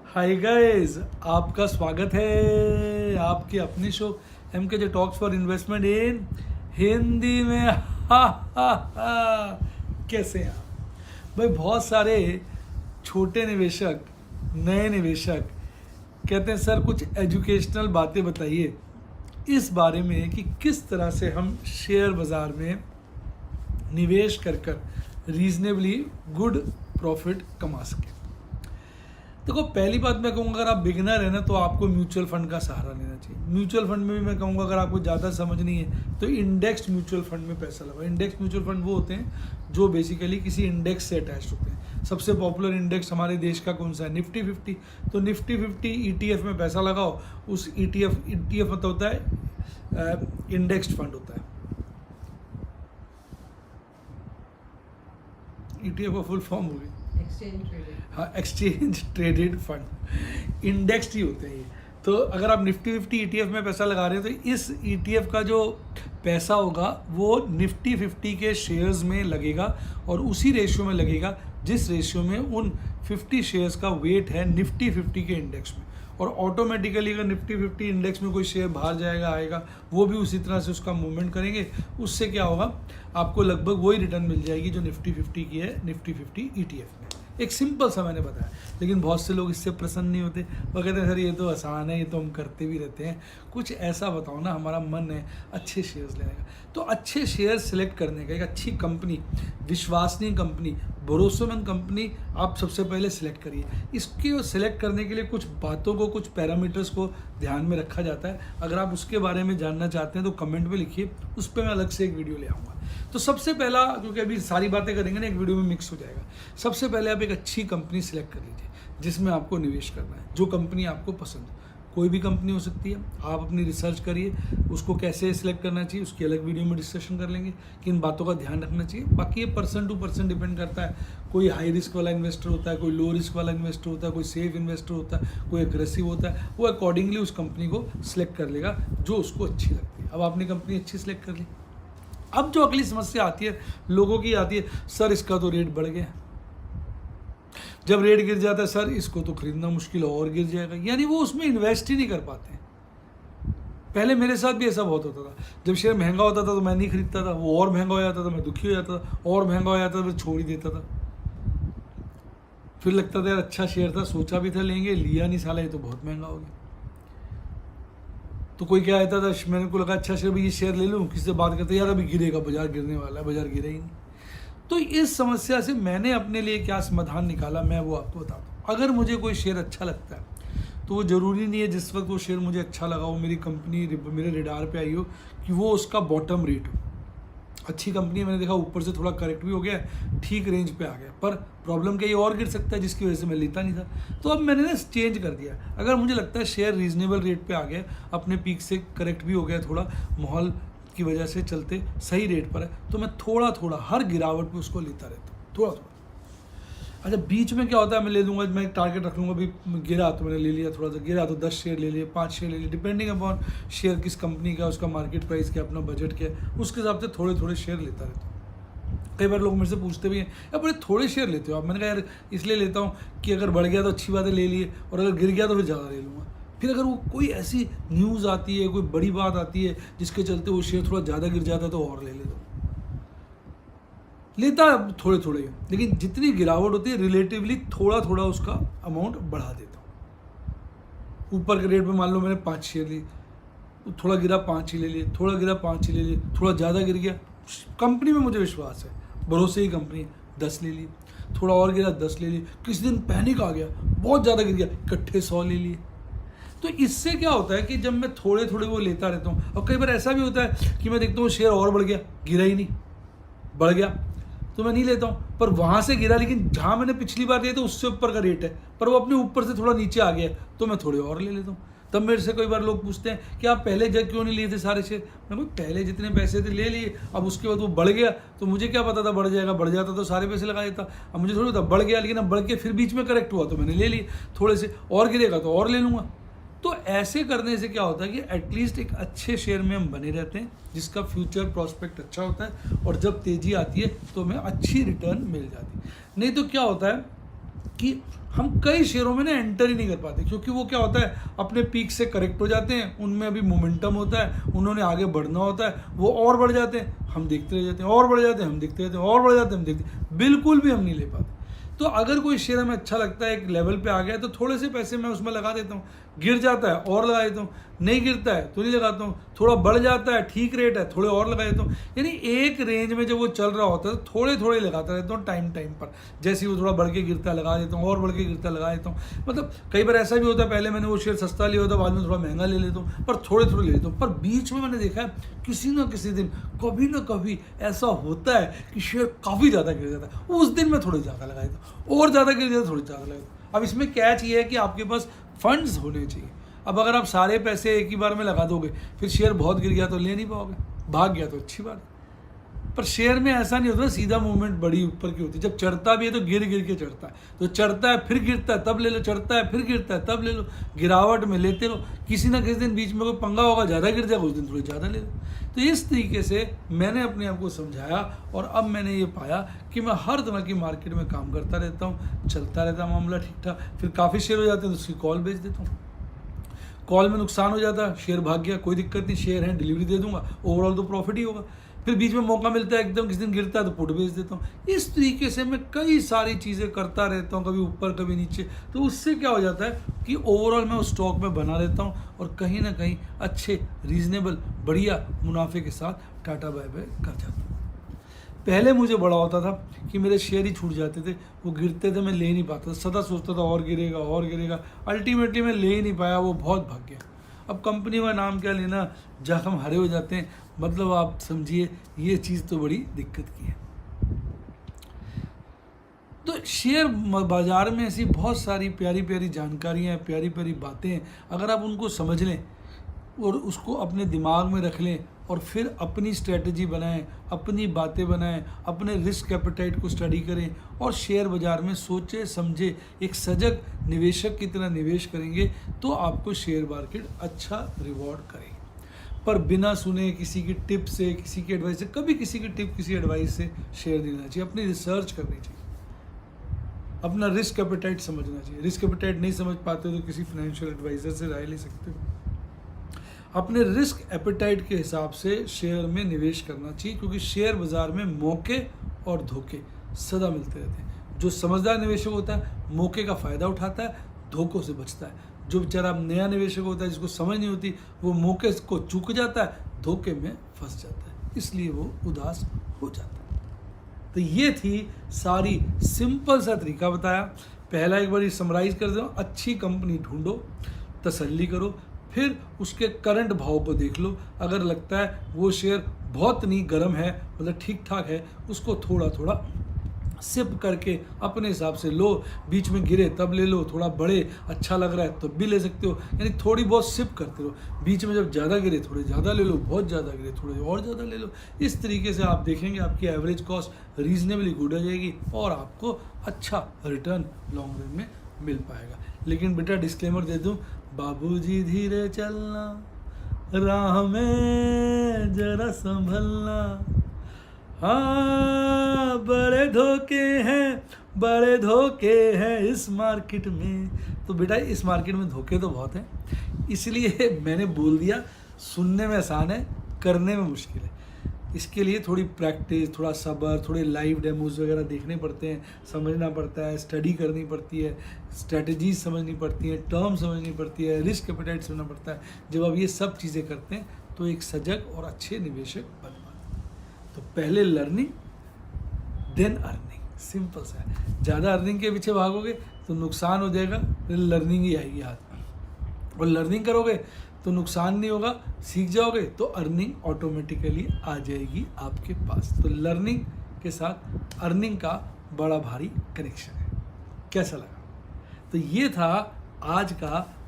Hi guys, आपका स्वागत है आपके अपने show MKJ talks for investment इन हिंदी में। हा हा हा। कैसे हैं आप भाई? बहुत सारे छोटे निवेशक, नए निवेशक कहते हैं सर कुछ एजुकेशनल बातें बताइए इस बारे में कि किस तरह से हम शेयर बाज़ार में निवेश कर रीजनेबली गुड प्रॉफिट कमा सकें। देखो, पहली बात मैं कहूँगा, अगर आप बिगिनर है ना तो आपको म्यूचुअल फंड का सहारा लेना चाहिए। म्यूचुअल फंड में भी मैं कहूँगा अगर आपको ज़्यादा समझ नहीं है तो इंडेक्स म्यूचुअल फंड में पैसा लगाओ। इंडेक्स म्यूचुअल फंड वो होते हैं जो बेसिकली किसी इंडेक्स से अटैच होते हैं। सबसे पॉपुलर इंडेक्स हमारे देश का कौन सा है? निफ्टी 50। तो निफ्टी 50 ETF में पैसा लगाओ। उस ETF मतलब होता है इंडेक्स फंड होता है। ETF का फुल फॉर्म होगी हाँ, एक्सचेंज ट्रेडेड फंड। इंडेक्स्ड ही होते हैं ये। तो अगर आप निफ्टी 50 ETF में पैसा लगा रहे हैं तो इस ETF का जो पैसा होगा वो निफ्टी 50 के शेयर्स में लगेगा और उसी रेशियो में लगेगा जिस रेशियो में उन 50 शेयर्स का वेट है निफ्टी 50 के इंडेक्स में। और ऑटोमेटिकली अगर निफ्टी 50 इंडेक्स में कोई शेयर बाहर जाएगा आएगा, वो भी उसी तरह से उसका मूवमेंट करेंगे। उससे क्या होगा, आपको लगभग वही रिटर्न मिल जाएगी जो निफ्टी 50 की है निफ्टी 50 ETF में। एक सिंपल सा मैंने बताया, लेकिन बहुत से लोग इससे प्रसन्न नहीं होते। वो कहते हैं सर ये तो आसान है, ये तो हम करते भी रहते हैं, कुछ ऐसा बताओ ना, हमारा मन है अच्छे शेयर्स लेने का। तो अच्छे शेयर सेलेक्ट करने का, एक अच्छी कंपनी, विश्वसनीय कंपनी, भरोसेमंद कंपनी आप सबसे पहले सिलेक्ट करिए। इसके सिलेक्ट करने के लिए कुछ बातों को, कुछ पैरामीटर्स को ध्यान में रखा जाता है। अगर आप उसके बारे में जानना चाहते हैं तो कमेंट में लिखिए, उस पर मैं अलग से एक वीडियो ले आऊँगा। तो सबसे पहला, क्योंकि अभी सारी बातें करेंगे ना एक वीडियो में मिक्स हो जाएगा, सबसे पहले आप एक अच्छी कंपनी सिलेक्ट कर लीजिए जिसमें आपको निवेश करना है। जो कंपनी आपको पसंद हो, कोई भी कंपनी हो सकती है। आप अपनी रिसर्च करिए, उसको कैसे सिलेक्ट करना चाहिए उसकी अलग वीडियो में डिस्कशन कर लेंगे, किन बातों का ध्यान रखना चाहिए। बाकी ये पर्सन टू पर्सन डिपेंड करता है। कोई हाई रिस्क वाला इन्वेस्टर होता है, कोई लो रिस्क वाला इन्वेस्टर होता है, कोई सेफ इन्वेस्टर होता है, कोई एग्रेसिव होता है। वो अकॉर्डिंगली उस कंपनी को सिलेक्ट कर लेगा जो उसको अच्छी लगती है। अब आपने कंपनी अच्छी सिलेक्ट कर ली। अब जो अगली समस्या आती है लोगों की आती है, सर इसका तो रेट बढ़ गया। जब रेट गिर जाता है सर इसको तो खरीदना मुश्किल और गिर जाएगा, यानी वो उसमें इन्वेस्ट ही नहीं कर पाते। पहले मेरे साथ भी ऐसा बहुत होता था। जब शेयर महंगा होता था तो मैं नहीं खरीदता था, वो और महंगा हो जाता था मैं दुखी हो जाता था, और महंगा हो जाता था फिर छोड़ ही देता था। फिर लगता था यार अच्छा शेयर था, सोचा भी था लेंगे, लिया नहीं, साला ये तो बहुत महंगा हो गया। तो कोई क्या कहता था, मैंने को लगा अच्छा शेयर, ये शेयर ले लूँ, किसी से बात करते यार अभी गिरेगा, बाजार गिरने वाला है, बाजार गिरा ही नहीं। तो इस समस्या से मैंने अपने लिए क्या समाधान निकाला, मैं वो आपको बताता हूँ। अगर मुझे कोई शेयर अच्छा लगता है तो वो ज़रूरी नहीं है जिस वक्त वो शेयर मुझे अच्छा लगा हो, मेरी कंपनी मेरे रेडार पे आई हो, कि वो उसका बॉटम रेट हो। अच्छी कंपनी है, मैंने देखा ऊपर से थोड़ा करेक्ट भी हो गया, ठीक रेंज पे आ गया, पर प्रॉब्लम क्या, ये और गिर सकता है जिसकी वजह से मैं लेता नहीं था। तो अब मैंने ना चेंज कर दिया। अगर मुझे लगता है शेयर रीजनेबल रेट पे आ गया, अपने पीक से करेक्ट भी हो गया, थोड़ा माहौल की वजह से चलते सही रेट पर है, तो मैं थोड़ा थोड़ा हर गिरावट पे उसको लेता रहता हूँ, थोड़ा थोड़ा। अच्छा, बीच में क्या होता है, मैं ले लूँगा, मैं एक टारगेट रख लूँगा, अभी गिरा तो मैंने ले लिया, थोड़ा सा गिरा तो 10 शेयर ले लिए, 5 शेयर ले लिए, डिपेंडिंग अपॉन शेयर किस कंपनी का, उसका मार्केट प्राइस क्या, अपना बजट क्या है, उसके हिसाब से थोड़े थोड़े शेयर लेता रहता हूँ। कई बार लोग मेरे से पूछते भी हैं यार बड़े थोड़े शेयर लेते हो आप। मैंने कहा यार इसलिए लेता हूँ कि अगर बढ़ गया तो अच्छी बात है ले लिए, और अगर गिर गया तो फिर ज़्यादा ले लूँगा। फिर अगर वो कोई ऐसी न्यूज़ आती है, कोई बड़ी बात आती है जिसके चलते वो शेयर थोड़ा ज़्यादा गिर जाता है तो और ले लेता हूँ। लेता है थोड़े थोड़े, लेकिन जितनी गिरावट होती है रिलेटिवली थोड़ा थोड़ा उसका अमाउंट बढ़ा देता हूँ। ऊपर के रेट में मान लो मैंने 5 शेयर ली, थोड़ा गिरा 5 ही ले लिए, थोड़ा गिरा 5 ही ले लिए, थोड़ा ज़्यादा गिर गया, कंपनी में मुझे विश्वास है, भरोसे की कंपनी, 10 ले लिए, थोड़ा और गिरा 10 ले लिए, किसी दिन पैनिक आ गया, बहुत ज़्यादा गिर गया, इकट्ठे 100 ले लिए। तो इससे क्या होता है कि जब मैं थोड़े थोड़े वो लेता रहता हूँ, और कई बार ऐसा भी होता है कि मैं देखता हूँ शेयर और बढ़ गया, गिरा ही नहीं, बढ़ गया तो मैं नहीं लेता हूँ, पर वहाँ से गिरा, लेकिन जहाँ मैंने पिछली बार लिया तो उससे ऊपर का रेट है, पर वो अपने ऊपर से थोड़ा नीचे आ गया तो मैं थोड़े और ले लेता हूँ। तब मेरे से कई बार लोग पूछते हैं कि आप पहले जब क्यों नहीं लिए थे सारे शेयर। मैं पहले जितने पैसे थे ले लिए, अब उसके बाद वो बढ़ गया तो मुझे क्या पता था बढ़ जाएगा, बढ़ जाता तो सारे पैसे लगा देता। अब मुझे थोड़ी पता बढ़ गया, लेकिन अब बढ़ के फिर बीच में करेक्ट हुआ तो मैंने ले लिए थोड़े से, और गिरेगा तो और ले लूँगा। तो ऐसे करने से क्या होता है कि एटलीस्ट एक अच्छे शेयर में हम बने रहते हैं जिसका फ्यूचर प्रोस्पेक्ट अच्छा होता है, और जब तेज़ी आती है तो हमें अच्छी रिटर्न मिल जाती है। नहीं तो क्या होता है कि हम कई शेयरों में ना एंटर ही नहीं कर पाते, क्योंकि वो क्या होता है अपने पीक से करेक्ट हो जाते हैं, उनमें अभी मोमेंटम होता है, उन्होंने आगे बढ़ना होता है, वो और बढ़ जाते हैं, हम देखते रह जाते हैं, और बढ़ जाते हैं, हम देखते रहते हैं, और बढ़ जाते हैं, हम देखते, बिल्कुल भी हम नहीं ले पाते। तो अगर कोई शेयर हमें अच्छा लगता है, एक लेवल पे आ गया, तो थोड़े से पैसे मैं उसमें लगा देता हूँ, गिर जाता है और लगा देता हूँ, नहीं गिरता है तो नहीं लगाता हूँ, थोड़ा बढ़ जाता है ठीक रेट है थोड़े और लगा देता हूँ। यानी एक रेंज में जब वो चल रहा होता है तो थोड़े थोड़े लगाता रहता हूँ टाइम पर, जैसे ही वो थोड़ा बढ़ के गिरता लगा देता हूँ, और बढ़ के गिरता लगा देता हूँ। मतलब कई बार ऐसा भी होता है पहले मैंने वो शेयर सस्ता लिया होता है, बाद में थोड़ा महंगा ले लेता हूँ, पर थोड़े थोड़े ले लेता हूँ। पर बीच में मैंने देखा है किसी ना किसी दिन कभी ना कभी ऐसा होता है कि शेयर काफ़ी ज़्यादा गिर जाता है, उस दिन मैं थोड़े ज़्यादा लगा देता हूँ, और ज़्यादा गिर जाता थोड़ी ज़्यादा लगा देता हूँ। अब इसमें कैच ये है कि आपके पास फंड्स होने चाहिए। अब अगर आप सारे पैसे एक ही बार में लगा दोगे, फिर शेयर बहुत गिर गया तो ले नहीं पाओगे, भाग गया तो अच्छी बात है। पर शेयर में ऐसा नहीं होता, सीधा मूवमेंट बड़ी ऊपर की होती है। जब चढ़ता भी है तो गिर गिर के चढ़ता है, तो चढ़ता है फिर गिरता है तब ले लो, चढ़ता है फिर गिरता है तब ले लो, गिरावट में लेते रहो। किसी ना किसी दिन बीच में कोई पंगा होगा, ज़्यादा गिर जाएगा, उस दिन थोड़ी ज़्यादा ले लो। तो इस तरीके से मैंने अपने आप को समझाया, और अब मैंने ये पाया कि मैं हर तरह की मार्केट में काम करता रहता हूँ, चलता रहता है मामला ठीक ठाक। फिर काफ़ी शेयर हो जाते हैं तो उसकी कॉल बेच देता हूँ, कॉल में नुकसान हो जाता है, शेयर भाग गया, कोई दिक्कत नहीं, शेयर है डिलीवरी दे दूंगा, ओवरऑल तो प्रॉफिट ही होगा। फिर बीच में मौका मिलता है एकदम किसी दिन गिरता है तो पुट बेच देता हूँ। इस तरीके से मैं कई सारी चीज़ें करता रहता हूँ, कभी ऊपर कभी नीचे। तो उससे क्या हो जाता है कि ओवरऑल मैं उस स्टॉक में बना रहता हूँ, और कहीं ना कहीं अच्छे रीजनेबल बढ़िया मुनाफे के साथ टाटा बाय बाय कर जाता हूँ। पहले मुझे बड़ा होता था कि मेरे शेयर ही छूट जाते थे, वो गिरते थे, मैं ले नहीं पाता, सदा सोचता था और गिरेगा और गिरेगा, अल्टीमेटली मैं ले ही नहीं पाया, वो बहुत भाग गया। अब कंपनी का नाम क्या लेना, जख्म हरे हो जाते हैं, मतलब आप समझिए ये चीज़ तो बड़ी दिक्कत की है। तो शेयर बाज़ार में ऐसी बहुत सारी प्यारी प्यारी जानकारियाँ हैं, प्यारी प्यारी बातें हैं, अगर आप उनको समझ लें और उसको अपने दिमाग में रख लें, और फिर अपनी स्ट्रेटजी बनाएं, अपनी बातें बनाएं, अपने रिस्क एपेटाइट को स्टडी करें, और शेयर बाज़ार में सोचे समझे एक सजग निवेशक की तरह निवेश करेंगे, तो आपको शेयर मार्केट अच्छा रिवॉर्ड करेगी। पर बिना सुने किसी की टिप से, किसी की एडवाइस से, कभी किसी की टिप किसी एडवाइस से शेयर नहीं लेना चाहिए। अपनी रिसर्च करनी चाहिए, अपना रिस्क एपेटाइट समझना चाहिए। रिस्क एपेटाइट नहीं समझ पाते तो किसी फाइनेंशियल एडवाइज़र से राय ले सकते हो। अपने रिस्क एपेटाइट के हिसाब से शेयर में निवेश करना चाहिए, क्योंकि शेयर बाज़ार में मौके और धोखे सदा मिलते रहते हैं। जो समझदार निवेशक होता है मौके का फ़ायदा उठाता है, धोखों से बचता है। जो बेचारा नया निवेशक होता है, जिसको समझ नहीं होती, वो मौके को चूक जाता है, धोखे में फंस जाता है, इसलिए वो उदास हो जाता है। तो ये थी सारी सिंपल सा तरीका बताया। पहला एक बार ये समराइज़ कर दो, अच्छी कंपनी ढूंढो, तसल्ली करो, फिर उसके करंट भाव को देख लो। अगर लगता है वो शेयर बहुत नहीं गर्म है, मतलब ठीक ठाक है, उसको थोड़ा थोड़ा सिप करके अपने हिसाब से लो। बीच में गिरे तब ले लो, थोड़ा बढ़े अच्छा लग रहा है तब भी ले सकते हो, यानी थोड़ी बहुत सिप करते रहो। बीच में जब ज़्यादा गिरे थोड़े ज़्यादा ले लो, बहुत ज़्यादा गिरे थोड़े और ज़्यादा ले लो। इस तरीके से आप देखेंगे आपकी एवरेज कॉस्ट रीजनेबली गुड हो जाएगी, और आपको अच्छा रिटर्न लॉन्ग रन में मिल पाएगा। लेकिन बेटा डिस्क्लेमर दे दूँ, बाबूजी धीरे चलना, राह में जरा संभलना, हाँ बड़े धोखे हैं इस मार्केट में। तो बेटा इस मार्केट में धोखे तो बहुत हैं, इसलिए मैंने बोल दिया। सुनने में आसान है, करने में मुश्किल है। इसके लिए थोड़ी प्रैक्टिस, थोड़ा सब्र, थोड़े लाइव डेमोज वगैरह देखने पड़ते हैं, समझना पड़ता है, स्टडी करनी पड़ती है, स्ट्रेटजीज समझनी पड़ती हैं, टर्म समझनी पड़ती है, रिस्क एपेटाइट समझना पड़ता है। जब आप ये सब चीज़ें करते हैं तो एक सजग और अच्छे निवेशक बन पाते हैं। तो पहले लर्निंग देन अर्निंग, सिंपल सा है। ज़्यादा अर्निंग के पीछे भागोगे तो नुकसान हो जाएगा, फिर लर्निंग ही आएगी हाथ में। और लर्निंग करोगे तो नुकसान नहीं होगा, सीख जाओगे तो अर्निंग ऑटोमेटिकली आ जाएगी आपके पास। तो लर्निंग के साथ अर्निंग का बड़ा भारी कनेक्शन है। कैसा लगा? तो ये था आज का